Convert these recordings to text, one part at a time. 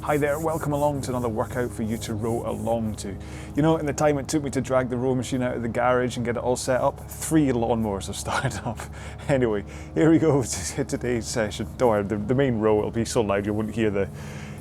Hi there, welcome along to another workout for you to row along to. You know, in the time it took me to drag the row machine out of the garage and get it all set up, 3 lawnmowers have started up. Anyway, here we go to today's session. Don't worry, the main row will be so loud you wouldn't hear the...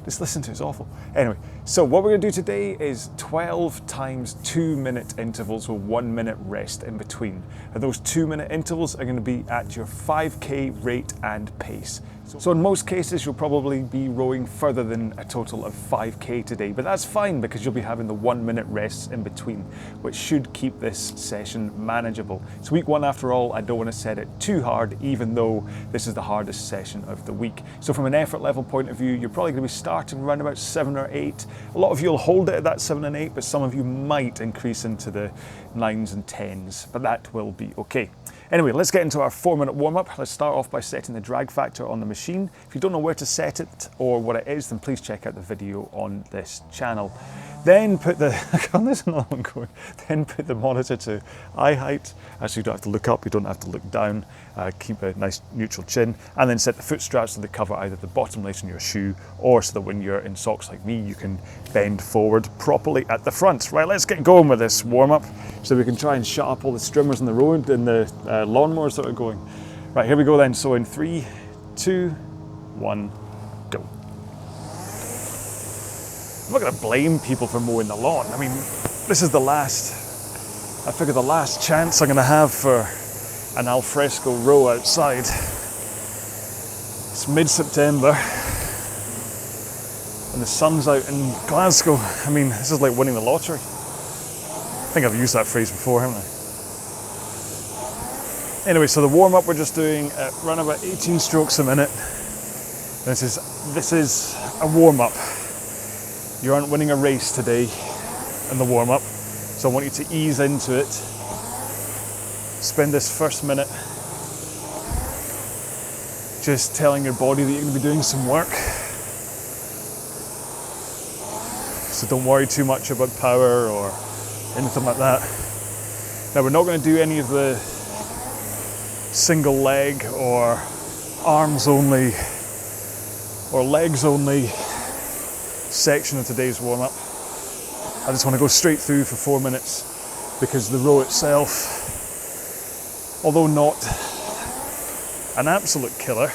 Just listen to it, it's awful. Anyway, so what we're going to do today is 12 times 2-minute intervals with 1 minute rest in between. And those 2-minute intervals are going to be at your 5k rate and pace. So in most cases, you'll probably be rowing further than a total of 5k today, but that's fine because you'll be having the 1 minute rests in between, which should keep this session manageable. It's week one after all. I don't want to set it too hard, even though this is the hardest session of the week. So from an effort level point of view, you're probably going to be starting around about 7 or 8. A lot of you will hold it at that 7 and 8, but some of you might increase into the 9s and 10s, but that will be okay. Anyway, let's get into our 4-minute warm-up. Let's start off by setting the drag factor on the machine. If you don't know where to set it or what it is, then please check out the video on this channel. Then put the, then put the monitor to eye height, so you don't have to look up, you don't have to look down, keep a nice neutral chin, and then set the foot straps so they cover either the bottom lace in your shoe, or so that when you're in socks like me, you can bend forward properly at the front. Right, let's get going with this warm-up, so we can try and shut up all the streamers on the road and the lawnmowers that are going. Right, here we go then. So in 3, 2, 1, go. I'm not going to blame people for mowing the lawn. I mean, this is the last chance I'm going to have for an alfresco row outside. It's mid-September and the sun's out in Glasgow. I mean, this is like winning the lottery. I think I've used that phrase before, haven't I? Anyway, so the warm-up we're just doing at around about 18 strokes a minute. This is a warm-up. You aren't winning a race today in the warm-up, so I want you to ease into it. Spend this first minute just telling your body that you're going to be doing some work. So don't worry too much about power or anything like that. Now we're not going to do any of the single leg or arms only or legs only section of today's warm-up. I just want to go straight through for 4 minutes because the row itself, although not an absolute killer,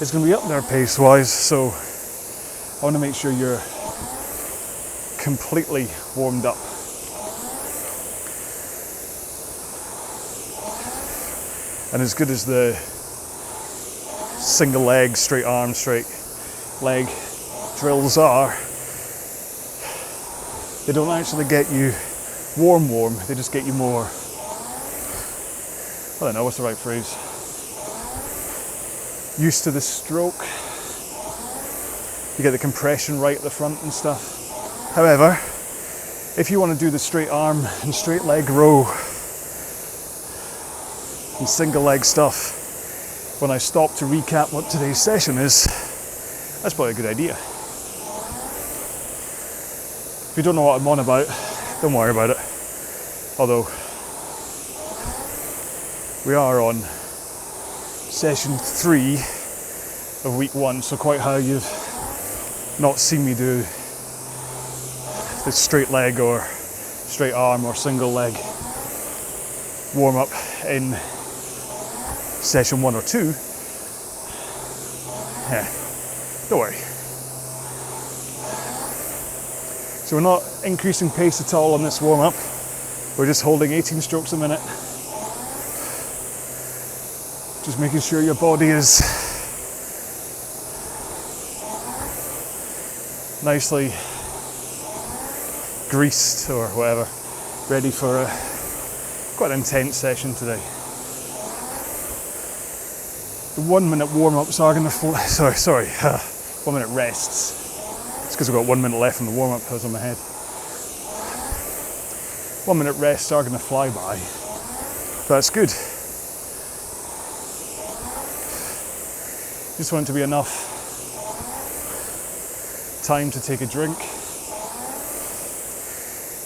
is going to be up there pace-wise, so I want to make sure you're completely warmed up. And as good as the single leg, straight arm, straight leg drills are, they don't actually get you warm, they just get you more, I don't know, what's the right phrase? Used to the stroke. You get the compression right at the front and stuff. However, if you want to do the straight arm and straight leg row and single leg stuff, when I stop to recap what today's session is, that's probably a good idea. If you don't know what I'm on about, don't worry about it. Although, we are on session 3 of week 1, so quite how you've not seen me do the straight leg or straight arm or single leg warm up in session 1 or 2. Yeah, don't worry. So we're not increasing pace at all on this warm-up. We're just holding 18 strokes a minute. Just making sure your body is nicely greased or whatever, ready for a quite an intense session today. The 1 minute warm-ups are going to 1 minute rests. It's because we've got 1 minute left from the warm-up, that was on my head. 1 minute rests are going to fly by. That's good. Just want it to be enough time to take a drink.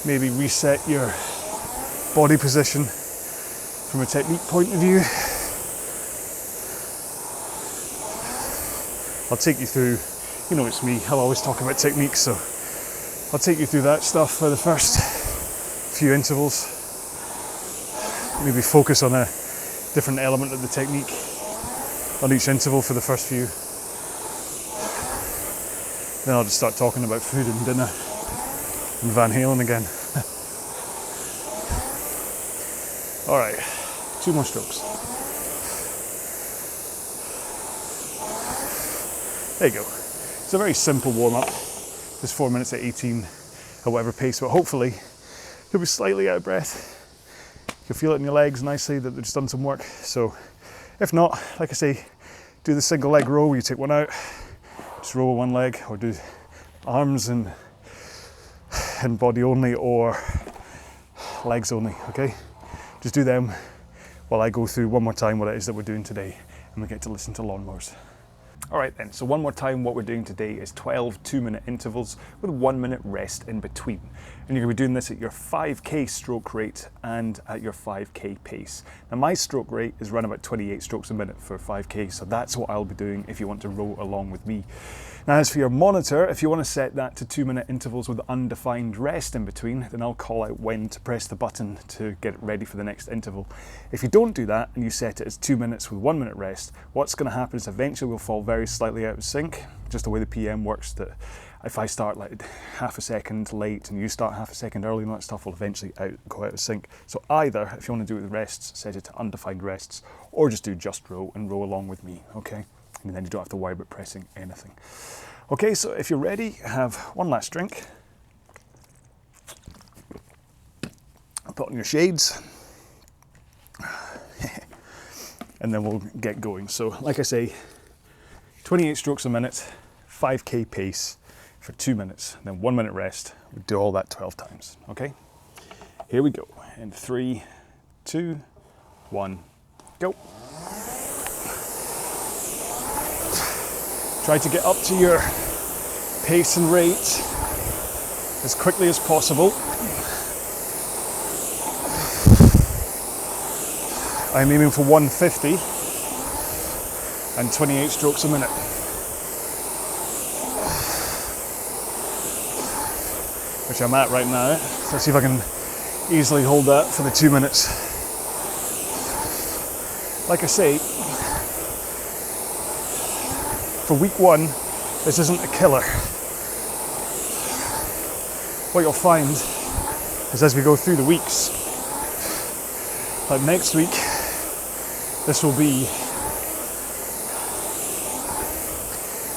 Maybe reset your body position from a technique point of view. I'll take you through You know it's me, I'll always talk about techniques, so I'll take you through that stuff for the first few intervals. Maybe focus on a different element of the technique on each interval for the first few. Then I'll just start talking about food and dinner and Van Halen again. Alright, 2 more strokes. There you go. It's a very simple warm-up, just 4 minutes at 18 at whatever pace, but hopefully you'll be slightly out of breath. You'll feel it in your legs nicely that they've just done some work. So if not, like I say, do the single leg row where you take one out, just row with one leg, or do arms and body only, or legs only, okay? Just do them while I go through one more time what it is that we're doing today, and we get to listen to lawnmowers. All right then, so one more time, what we're doing today is 12 2-minute intervals with 1 minute rest in between. And you're gonna be doing this at your 5K stroke rate and at your 5K pace. Now my stroke rate is around about 28 strokes a minute for 5K, so that's what I'll be doing if you want to row along with me. Now as for your monitor, if you want to set that to 2-minute intervals with undefined rest in between, then I'll call out when to press the button to get it ready for the next interval. If you don't do that and you set it as 2 minutes with 1 minute rest, what's going to happen is eventually we'll fall very slightly out of sync, just the way the PM works, that if I start like half a second late and you start half a second early, and that stuff will eventually go out of sync. So either, if you want to do it with rests, set it to undefined rests, or just do just row and row along with me, okay? And then you don't have to worry about pressing anything. Okay, so if you're ready, have one last drink. Put on your shades. And then we'll get going. So like I say, 28 strokes a minute, 5K pace for 2 minutes, then 1 minute rest. We do all that 12 times, okay? Here we go. In 3, 2, 1, go. Try to get up to your pace and rate as quickly as possible. I'm aiming for 150 and 28 strokes a minute. Which I'm at right now. So let's see if I can easily hold that for the 2 minutes. Like I say, for week 1, this isn't a killer. What you'll find is as we go through the weeks, like next week, this will be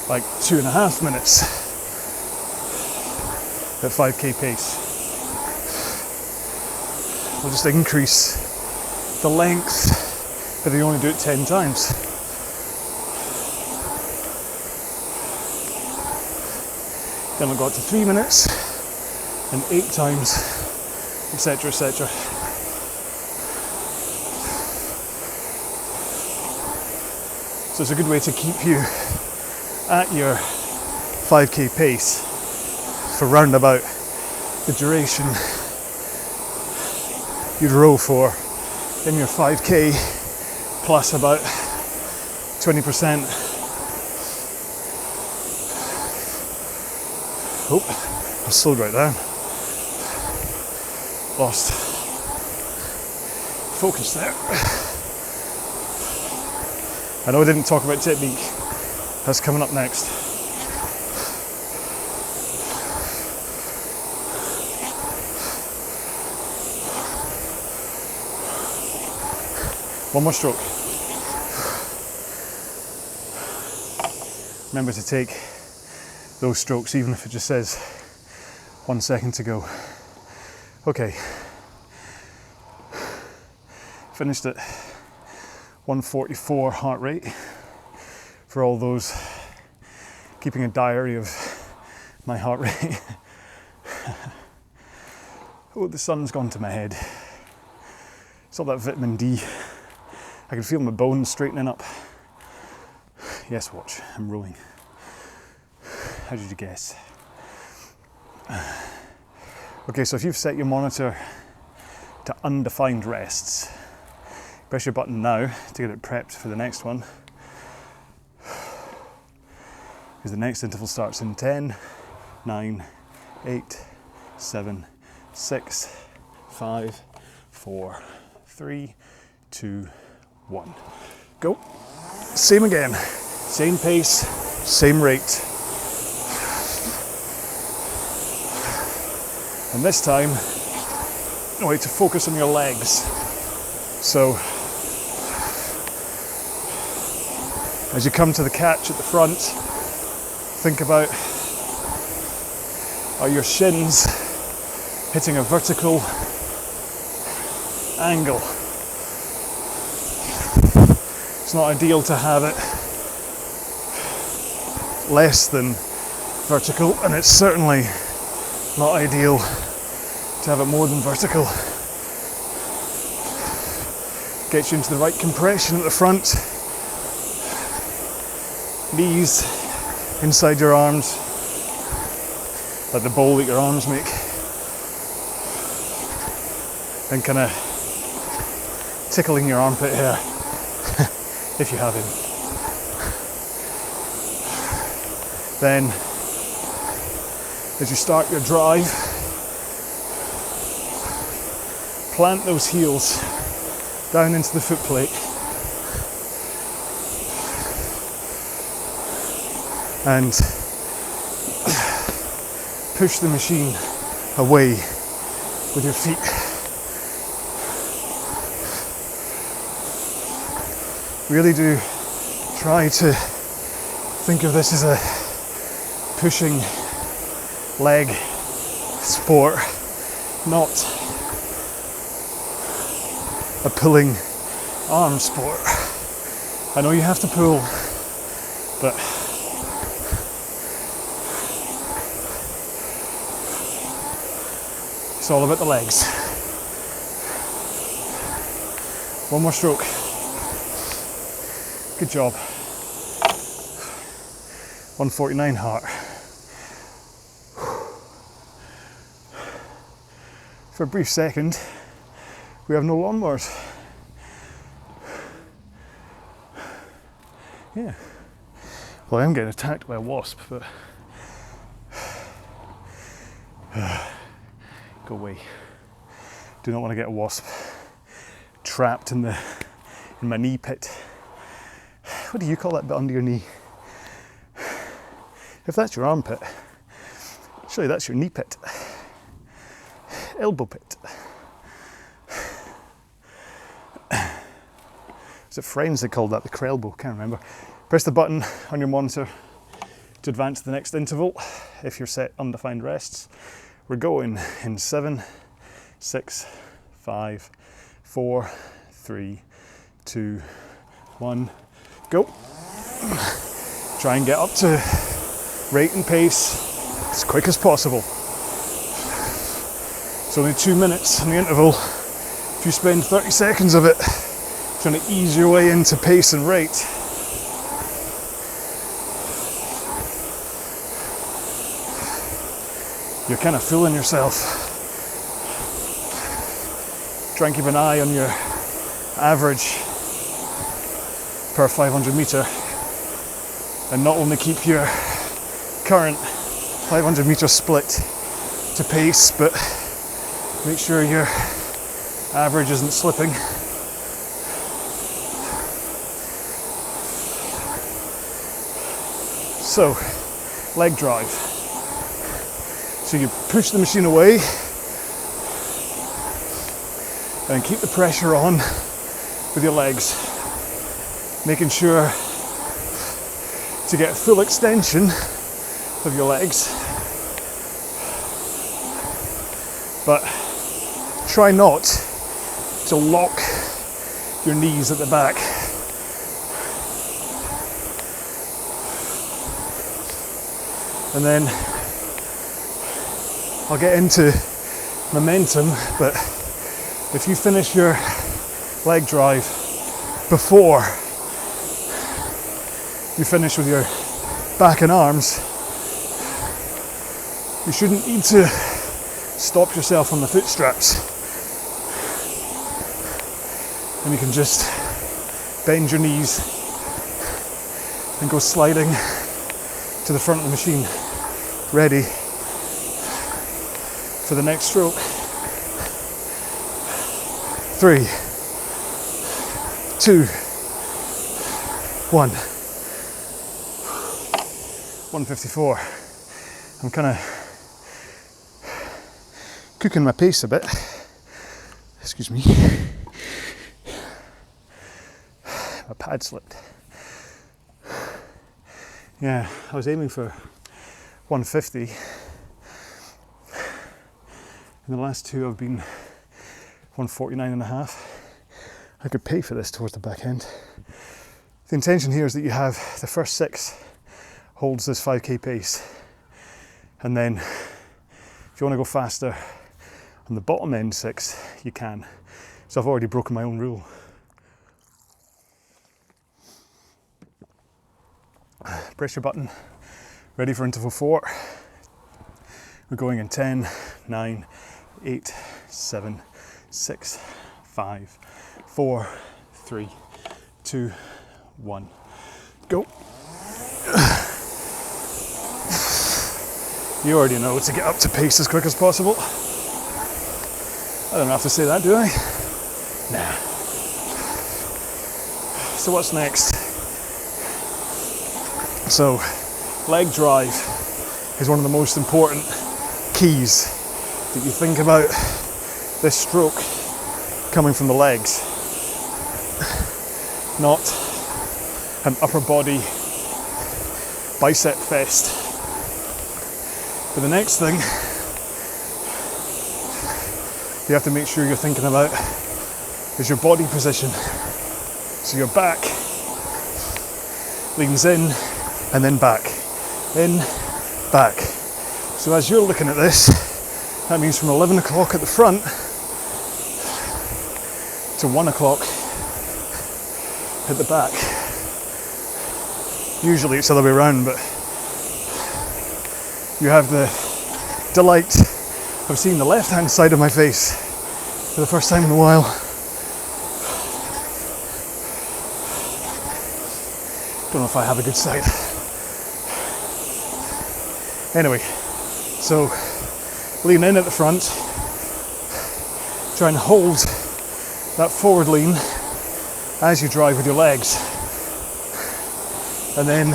like 2.5 minutes at 5K pace. We'll just increase the length, but you only do it 10 times. Then we'll go up to 3 minutes and 8 times, etc., etc. So it's a good way to keep you at your 5K pace for round about the duration you'd row for in your 5K plus about 20%. Oh, I slowed right down. Lost focus there. I know I didn't talk about technique. That's coming up next. One more stroke. Remember to take those strokes even if it just says 1 second to go. Okay. Finished at 144 heart rate for all those keeping a diary of my heart rate. Oh, the sun's gone to my head. It's all that vitamin D. I can feel my bones straightening up. Yes, watch, I'm rolling. How did you guess? Okay, so if you've set your monitor to undefined rests, press your button now to get it prepped for the next one. because the next interval starts in 10, 9, 8, 7, 6, 5, 4, 3, 2, 1. Go. Same again. Same pace, same rate. And this time, I want you to focus on your legs. So, as you come to the catch at the front, think about, are your shins hitting a vertical angle? It's not ideal to have it less than vertical, and it's certainly not ideal to have it more than vertical. Gets you into the right compression at the front. Knees inside your arms, like the bowl that your arms make. And kind of tickling your armpit hair, if you have any. Then, as you start your drive, plant those heels down into the foot plate. And push the machine away with your feet. Really do try to think of this as a pushing leg sport, not a pulling arm sport. I know you have to pull, but it's all about the legs. One more stroke. Good job. 149 heart. For a brief second, we have no lawnmowers. Yeah. Well, I am getting attacked by a wasp, but go away. Do not want to get a wasp trapped in my knee pit. What do you call that bit under your knee? If that's your armpit, surely that's your knee pit. Elbow pit. Was it Friends they called that the crelbo? Can't remember. Press the button on your monitor to advance to the next interval if you're set undefined rests. We're going in 7, 6, 5, 4, 3, 2, 1, go. Try and get up to rate and pace as quick as possible. It's only 2 minutes in the interval. If you spend 30 seconds of it trying to ease your way into pace and rate, you're kind of fooling yourself. Try and keep an eye on your average per 500 meter, and not only keep your current 500 meter split to pace, but make sure your average isn't slipping. So, leg drive. So you push the machine away and keep the pressure on with your legs, making sure to get full extension of your legs, but try not to lock your knees at the back. And then I'll get into momentum, but if you finish your leg drive before you finish with your back and arms, you shouldn't need to stop yourself on the foot straps. And you can just bend your knees and go sliding to the front of the machine, ready for the next stroke. 3, 2, 1. 154. I'm kind of cooking my pace a bit. Excuse me. My pad slipped. Yeah, I was aiming for 150. And the last two have been 149.5. I could pay for this towards the back end. The intention here is that you have the first 6 holds this 5k pace, and then if you want to go faster on the bottom end 6, you can. So I've already broken my own rule. Press your button, ready for interval 4. We're going in 10, 9, 8, 7, 6, 5, 4, 3, 2, 1, go. You already know to get up to pace as quick as possible. I don't have to say that, do I? Nah. So what's next? So, leg drive is one of the most important keys that you think about this stroke coming from the legs, not an upper body bicep fest. But the next thing you have to make sure you're thinking about is your body position. So your back leans in and then back, in, back. So as you're looking at this, that means from 11 o'clock at the front to 1 o'clock at the back. Usually it's the other way around, but you have the delight of seeing the left-hand side of my face for the first time in a while. Don't know if I have a good side. Anyway, so lean in at the front, try and hold that forward lean as you drive with your legs. And then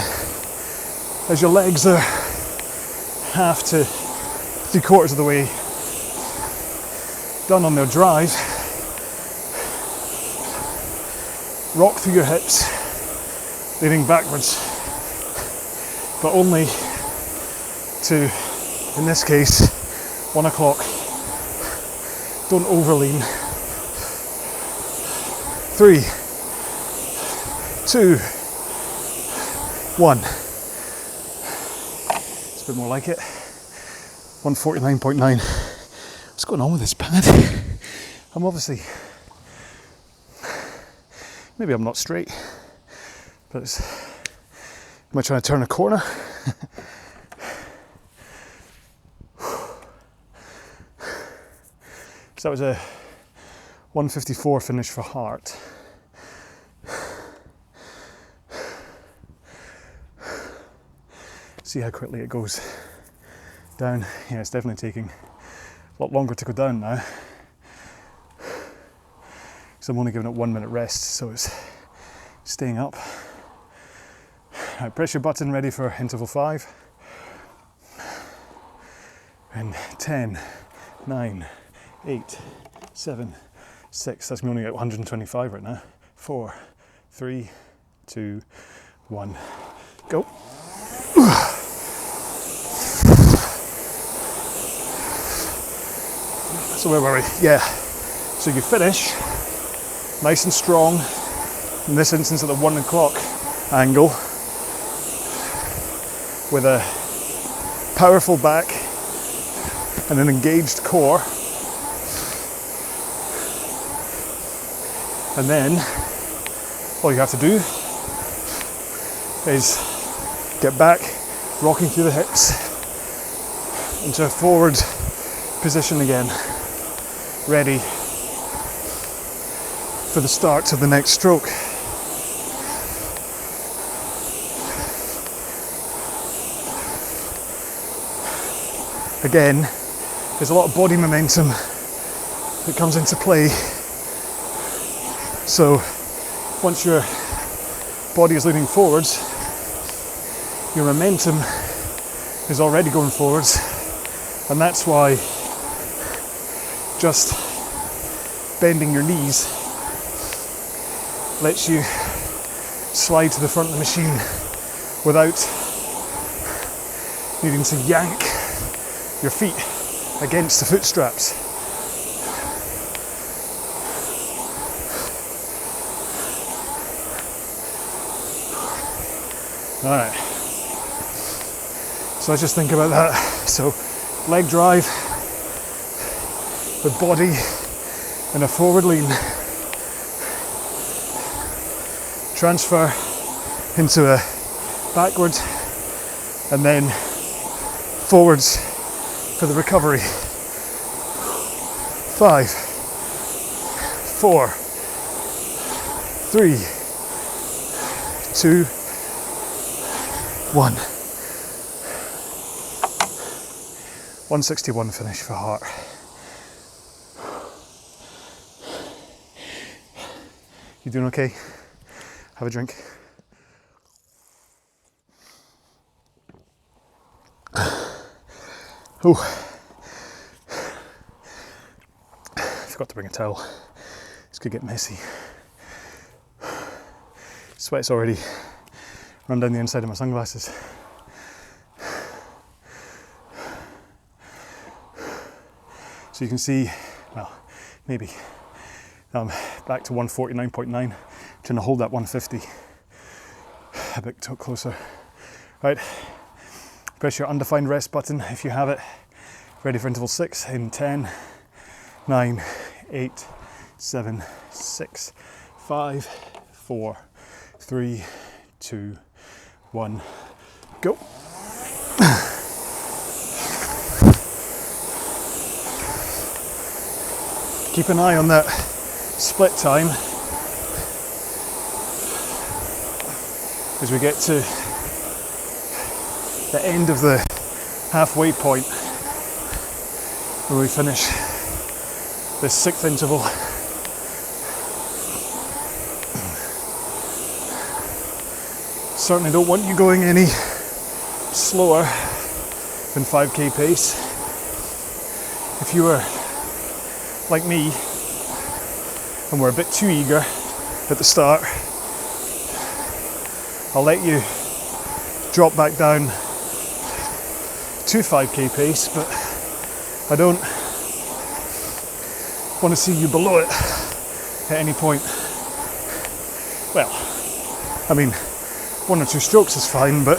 as your legs are half to 3/4 of the way done on their drive, rock through your hips, leaning backwards, but only to, in this case, 1 o'clock. Don't overlean. 3, 2, 1. It's a bit more like it. 149.9. What's going on with this pad? I'm obviously, maybe I'm not straight, but it's, am I trying to turn a corner? So that was a 154 finish for heart. See how quickly it goes down. Yeah, it's definitely taking a lot longer to go down now, because I'm only giving it 1 minute rest, so it's staying up. Right, press your button, ready for interval 5. And 10, 9, 8, 7, 6. That's me only at 125 right now. 4, 3, 2, 1, go. So where were we? Yeah. So you finish nice and strong, in this instance at the 1 o'clock angle, with a powerful back and an engaged core. And then all you have to do is get back, rocking through the hips into a forward position again, ready for the start of the next stroke. again, there's a lot of body momentum that comes into play. So once your body is leaning forwards, your momentum is already going forwards, and that's why just bending your knees lets you slide to the front of the machine without needing to yank your feet against the foot straps. Alright, so let's just think about that. So leg drive, the body in a forward lean, transfer into a backward, and then forwards for the recovery. 5, 4, 3, 2, 1. 161 finish for heart. You doing okay? Have a drink. Oh, forgot to bring a towel. This could get messy. Sweat's already run down the inside of my sunglasses. So you can see, well, maybe back to 149.9, trying to hold that 150 a bit closer. Right, press your undefined rest button if you have it. Ready for interval 6 in 10, 9, 8, 7, 6, 5, 4, 3, 2, 1, go. Keep an eye on that split time as we get to the end of the halfway point where we finish this 6th interval. Certainly don't want you going any slower than 5k pace. If you were like me and we're a bit too eager at the start, I'll let you drop back down to 5k pace, but I don't want to see you below it at any point. Well, I mean, 1 or 2 strokes is fine, but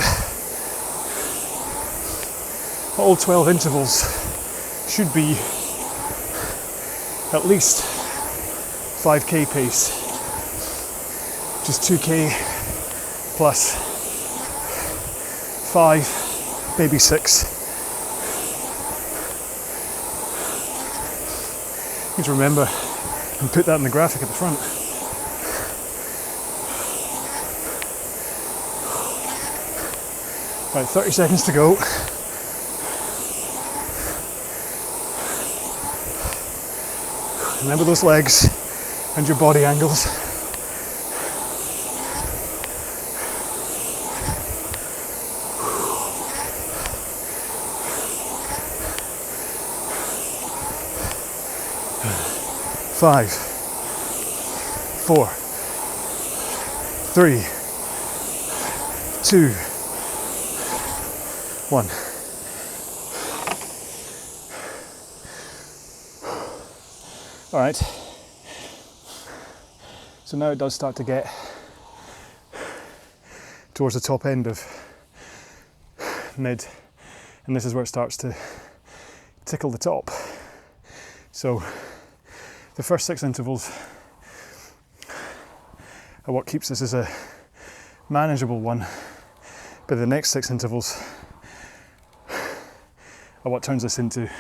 all 12 intervals should be at least 5k pace, which is 2k plus 5, maybe 6. Need to remember and put that in the graphic at the front. Right, 30 seconds to go. Remember those legs and your body angles. Five, 4, 3, 2, 1. All right, so now it does start to get towards the top end of mid, and this is where it starts to tickle the top. So the first 6 intervals are what keeps this as a manageable one, but the next 6 intervals are what turns this into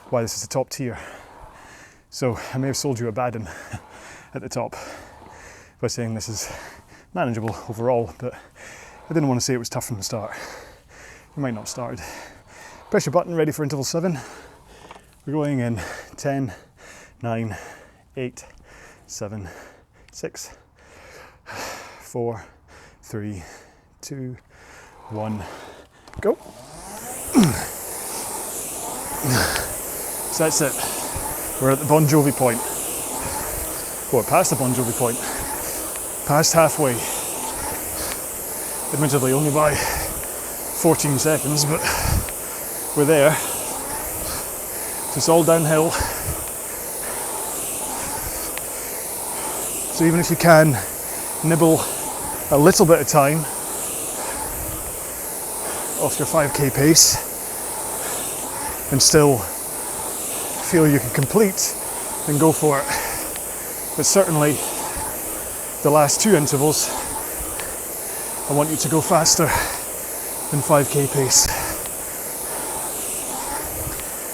why this is the top tier. So I may have sold you a bad one at the top by saying this is manageable overall, but I didn't want to say it was tough from the start. You might not have started Press your button, ready for interval 7. We're going in 10, 9, 8, 7, 6, 4, 3, 2, 1, go. So that's it. We're at the Bon Jovi point. Or past the Bon Jovi point. Past halfway. Admittedly only by 14 seconds, but we're there. So it's all downhill. So even if you can nibble a little bit of time off your 5k pace and still feel you can complete, then go for it. But certainly the last 2 intervals, I want you to go faster than 5k pace.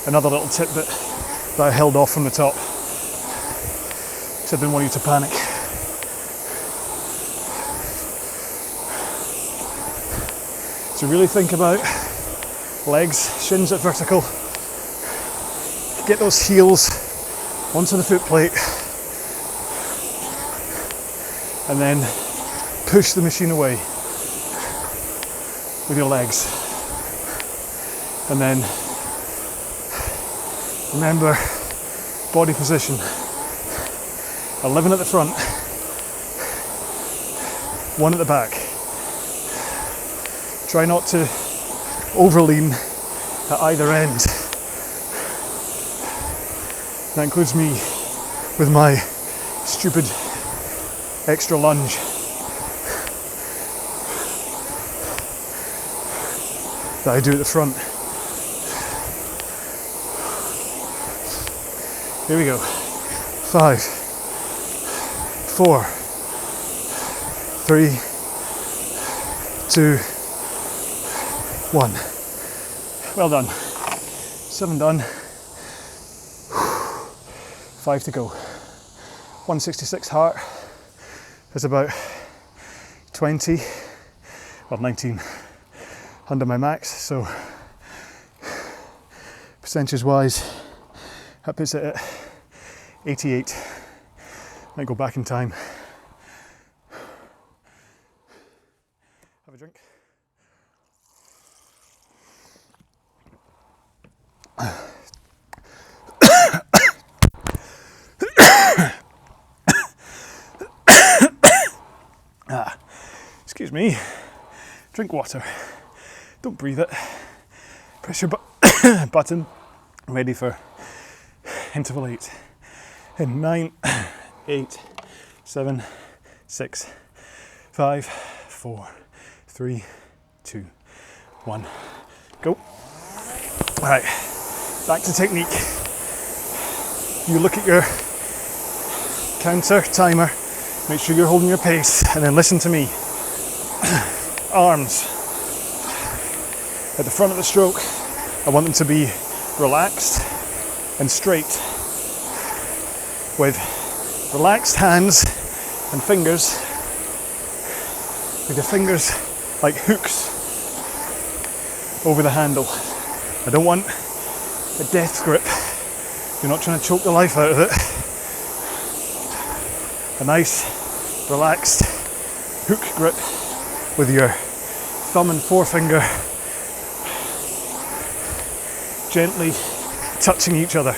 Another little tidbit that I held off from the top, because I didn't want you to panic. So really think about legs, shins at vertical. Get those heels onto the foot plate. And then push the machine away with your legs. And then remember body position. 11 at the front, 1 at the back. Try not to overlean at either end. That includes me with my stupid extra lunge. That I do at the front. Here we go. 5, 4, 3, 2, 1. Well done. 7 done. 5 to go. 166 heart. There's about 20, well 19 under my max, so percentage wise that puts it at 88. Might go back in time. Have a drink. Excuse me. Drink water. Don't breathe it. Press your button. Ready for interval 8. In 9, 8, 7, 6, 5, 4, 3, 2, 1. Go. Alright, back to technique. You look at your counter, timer, make sure you're holding your pace, and then listen to me. Arms at the front of the stroke, I want them to be relaxed and straight, with relaxed hands and fingers, with your fingers like hooks over the handle. I don't want a death grip. You're not trying to choke the life out of it. A nice, relaxed hook grip with your thumb and forefinger gently touching each other.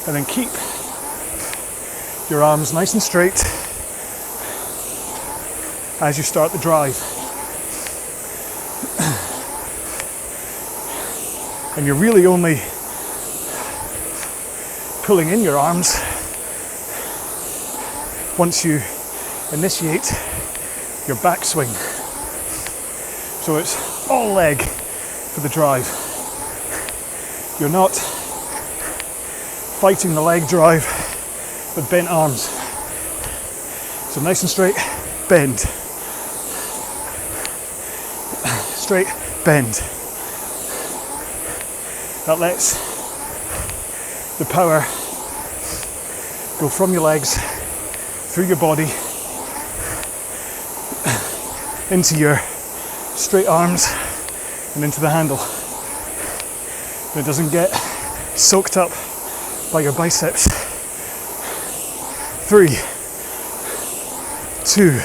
And then keep your arms nice and straight as you start the drive. And you're really only pulling in your arms once you initiate your backswing. So it's all leg for the drive. You're not fighting the leg drive with bent arms. So nice and straight, bend. Straight, bend. That lets the power go from your legs, through your body, into your straight arms and into the handle. And it doesn't get soaked up by your biceps. 3, 2,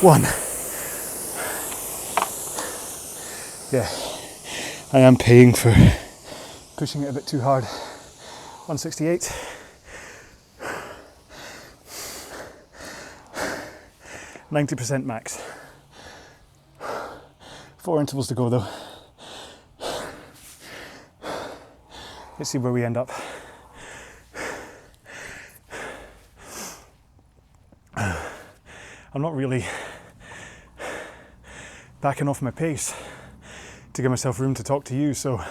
1. Yeah, I am paying for pushing it a bit too hard. 168. 90% max. 4 intervals to go though. Let's see where we end up. I'm not really backing off my pace to give myself room to talk to you, so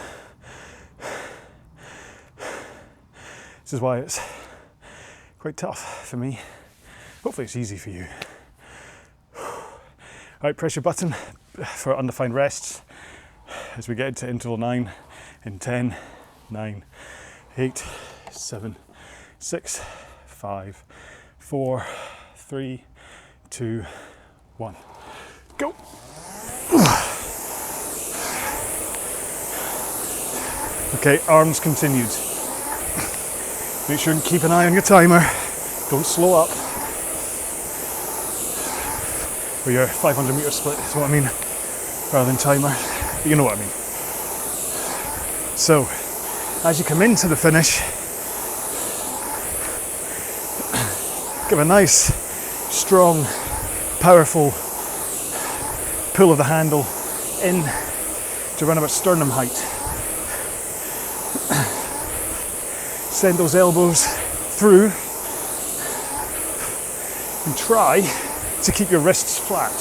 this is why it's quite tough for me. Hopefully it's easy for you. Alright, press your button for undefined rests as we get into interval 9 in 10, 9, 8, 7, 6, 5, 4, 3, 2, 1. Go! Okay, arms continued. Make sure and keep an eye on your timer. Don't slow up. Or your 500 meter split is what I mean, rather than timer. You know what I mean. So, as you come into the finish, give a nice, strong, powerful pull of the handle in to around about sternum height. Send those elbows through and try to keep your wrists flat.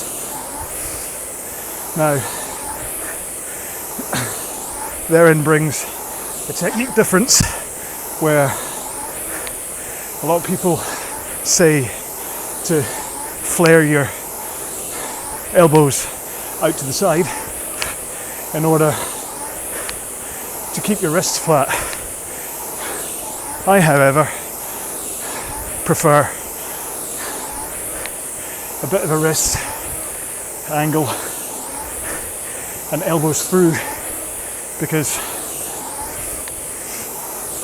Now, therein brings a technique difference where a lot of people say to flare your elbows out to the side in order to keep your wrists flat. I, however, prefer a bit of a wrist angle and elbows through, because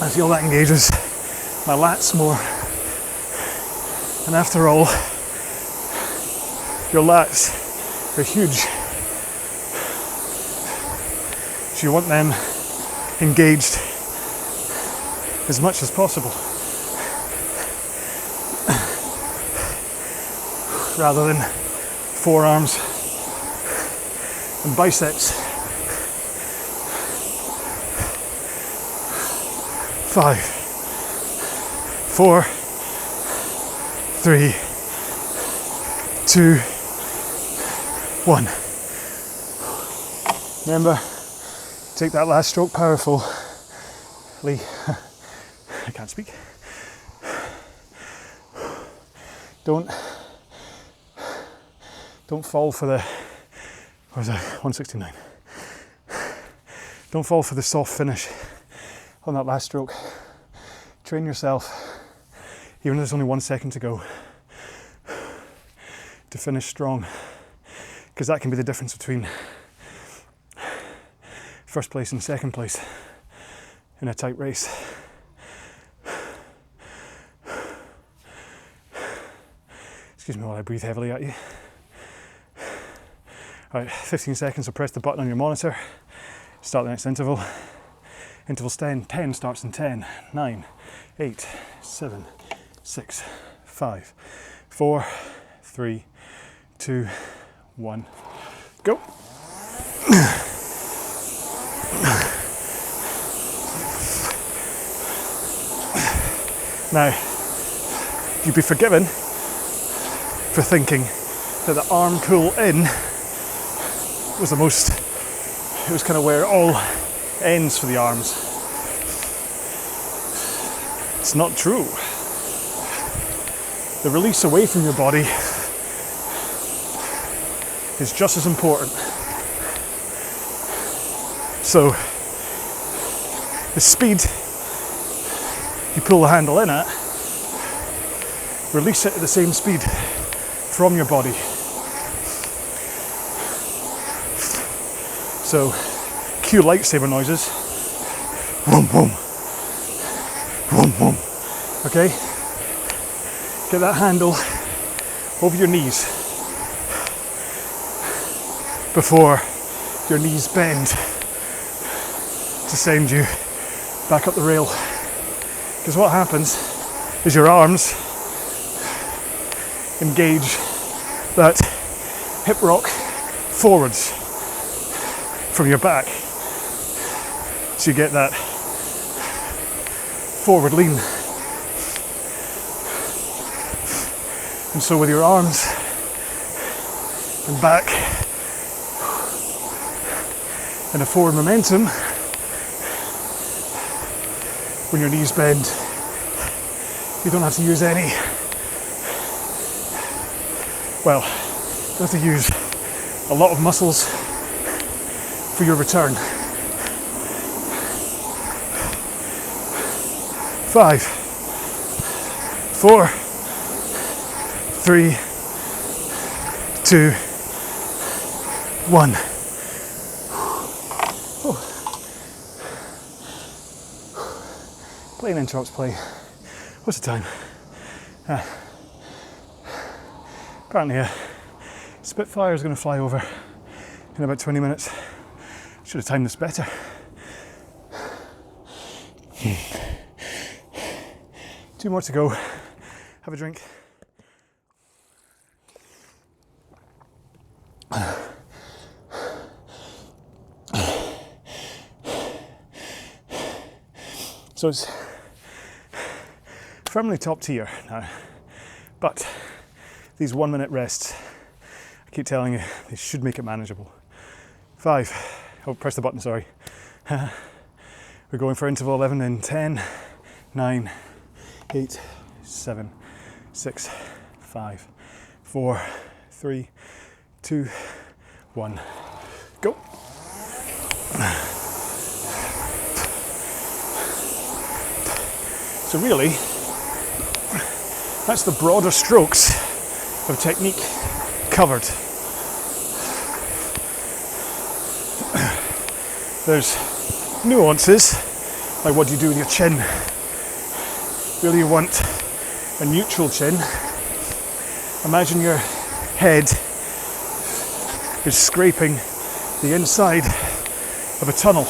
I feel that engages my lats more. And after all, your lats are huge, so you want them engaged as much as possible, rather than forearms and biceps. 5, 4, 3, 2, 1. Remember, take that last stroke powerfully. I can't speak. Don't fall for the, what was that, 169. Don't fall for the soft finish on that last stroke. Train yourself, even if there's only 1 second to go, to finish strong, because that can be the difference between first place and second place in a tight race. Excuse me while I breathe heavily at you. Alright, 15 seconds, so press the button on your monitor. Start the next interval. Interval 10 starts in 10, 9, 8, 7, 6, 5, 4, 3, 2, 1, go. Now, you'd be forgiven for thinking that the arm pull in was the most, it was kind of where it all ends for the arms. It's not true. The release away from your body is just as important. So, the speed you pull the handle in at, release it at the same speed from your body. So cue lightsaber noises. Boom, boom. Boom, boom. Okay? Get that handle over your knees before your knees bend to send you back up the rail. Because what happens is your arms engage that hip rock forwards from your back. So you get that forward lean. And so with your arms and back and a forward momentum, when your knees bend, you don't have to use any, well, you have to use a lot of muscles for your return. 5, 4, 3, 2, 1. Plane interrupts play. What's the time? Apparently a Spitfire is going to fly over in about 20 minutes. Should have timed this better. Two more to go. Have a drink. So it's firmly top tier now, but these 1 minute rests, I keep telling you, they should make it manageable. 5, oh, press the button, sorry. We're going for interval 11 in 10, 9, 8, 7, 6, 5, 4, 3, 2, 1, go. So really, that's the broader strokes of technique covered. There's nuances, like what do you do with your chin? Really you want a neutral chin. Imagine your head is scraping the inside of a tunnel.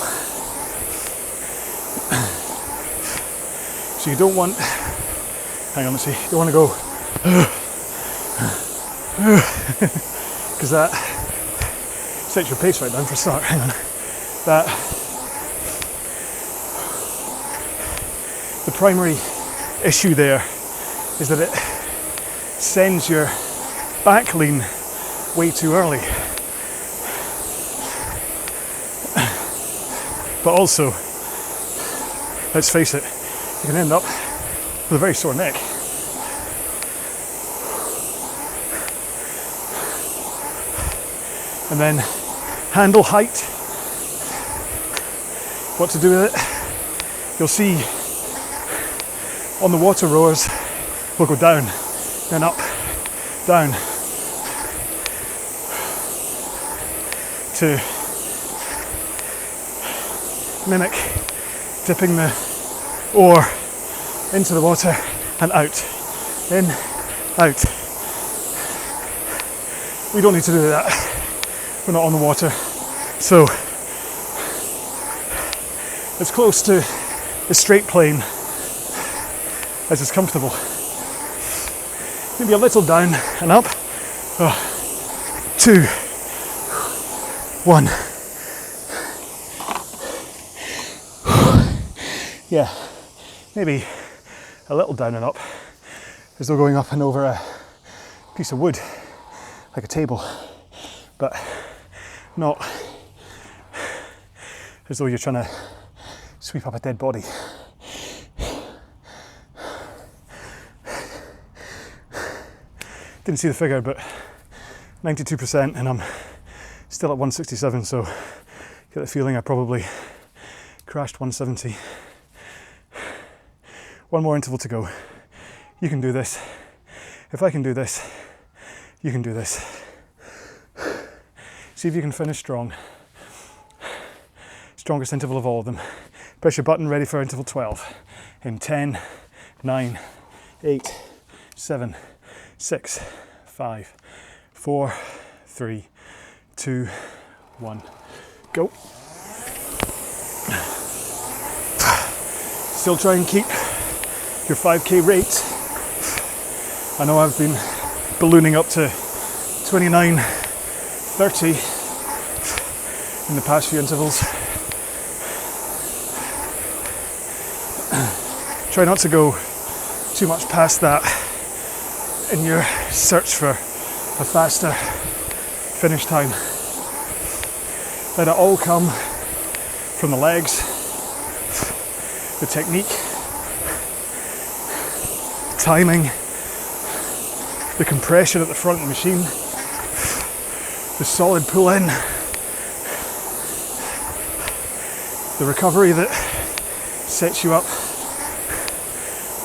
So you don't want, hang on, let's see, you don't want to go, because that sets your pace right down for a start, hang on. That, the primary issue there is that it sends your back lean way too early. But also, let's face it, you can end up with a very sore neck. And then handle height. What to do with it? You'll see on the water rowers, we'll go down, then up, down, to mimic dipping the oar into the water and out, in, out. We don't need to do that. We're not on the water. So as close to a straight plane as is comfortable. Maybe a little down and up. 2, 1. Yeah, maybe a little down and up, as though going up and over a piece of wood, like a table, but not as though you're trying to sweep up a dead body. Didn't see the figure, but 92%, and I'm still at 167, so get the feeling I probably crashed 170. One more interval to go. You can do this. If I can do this, you can do this. See if you can finish strong. Strongest interval of all of them. Press your button, ready for interval 12. In 10, 9, 8, 7, 6, 5, 4, 3, 2, 1. Go. Still try and keep your 5k rate. I know I've been ballooning up to 29, 30 in the past few intervals. Try not to go too much past that in your search for a faster finish time. Let it all come from the legs, the technique, timing, the compression at the front of the machine, the solid pull in, the recovery that sets you up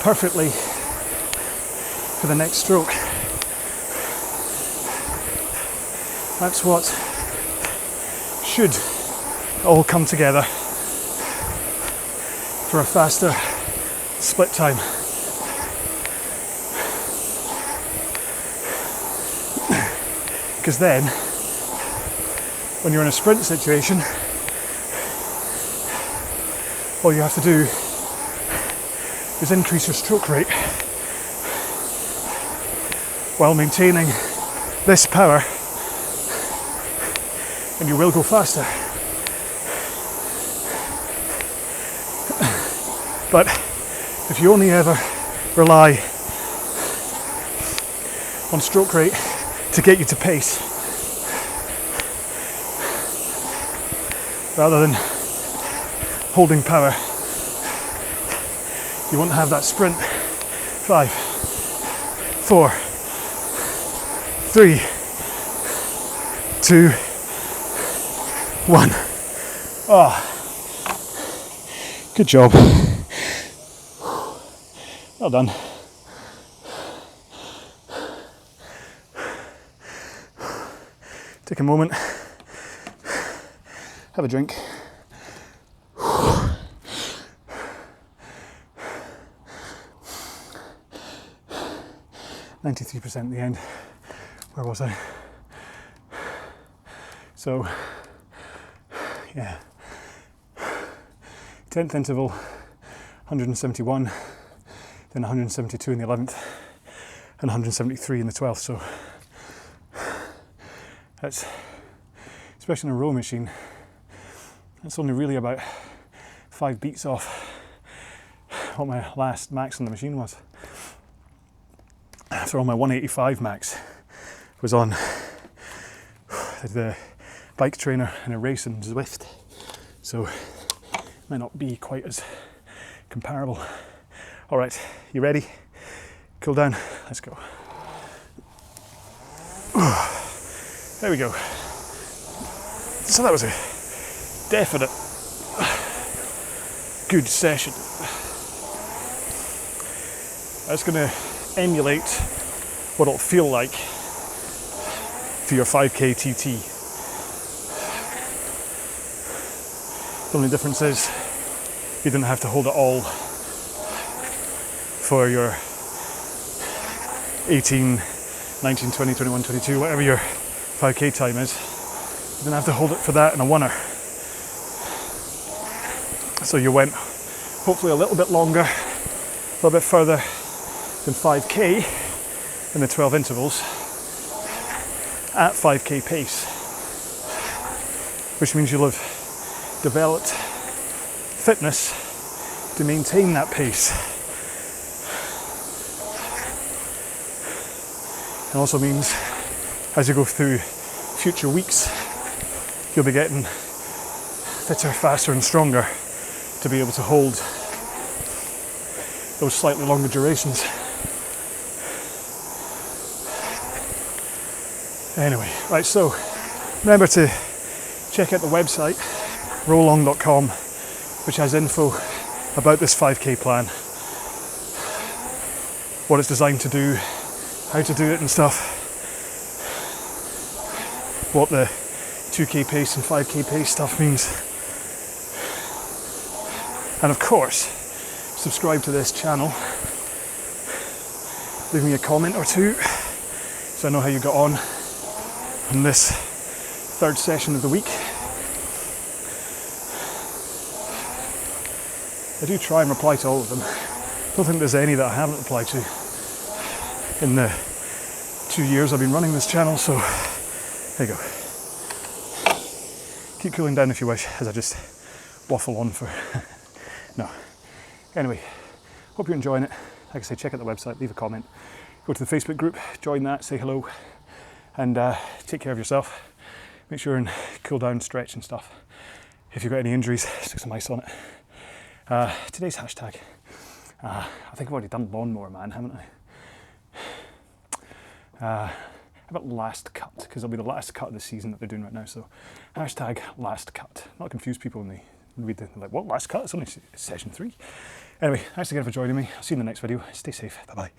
perfectly for the next stroke. That's what should all come together for a faster split time. Because then, when you're in a sprint situation, all you have to do is increase your stroke rate while maintaining this power, and you will go faster. But if you only ever rely on stroke rate to get you to pace, rather than holding power, you won't have that sprint. 5, 4, 3, 2, 1. Oh, good job. Well done. Take a moment, have a drink. 93% at the end. Where was I? So, yeah. 10th interval, 171, then 172 in the 11th, and 173 in the 12th. So, that's, especially in a row machine, that's only really about 5 beats off what my last max on the machine was. After all, my 185 max was on the bike trainer in a race in Zwift, so it might not be quite as comparable. All right, you ready? Cool down, let's go. There we go. So that was a definite good session. I was going to emulate what it'll feel like for your 5k TT. The only difference is you didn't have to hold it all for your 18, 19, 20, 21, 22, whatever your 5k time is. You didn't have to hold it for that in a oneer. So you went hopefully a little bit longer, a little bit further than 5k in the 12 intervals at 5k pace, which means you'll have developed fitness to maintain that pace. It also means as you go through future weeks, you'll be getting fitter, faster and stronger to be able to hold those slightly longer durations. Anyway, right, so remember to check out the website, RowAlong.com, which has info about this 5k plan, what it's designed to do, how to do it and stuff, what the 2k pace and 5k pace stuff means. And of course, subscribe to this channel. Leave me a comment or two so I know how you got on this third session of the week. I do try and reply to all of them. I don't think there's any that I haven't replied to in the 2 years I've been running this channel, so there you go. Keep cooling down if you wish, as I just waffle on for no. Anyway, hope you're enjoying it. Like I say, check out the website, leave a comment, go to the Facebook group, join that, say hello, and take care of yourself. Make sure and cool down, stretch and stuff. If you've got any injuries, stick some ice on it. Today's hashtag, I think I've already done lawnmower man, haven't I? How about last cut? Because it'll be the last cut of the season that they're doing right now. So hashtag last cut. Not confuse people when they read the, like, what, last cut? It's only session 3. Anyway, thanks again for joining me. I'll see you in the next video. Stay safe. Bye-bye.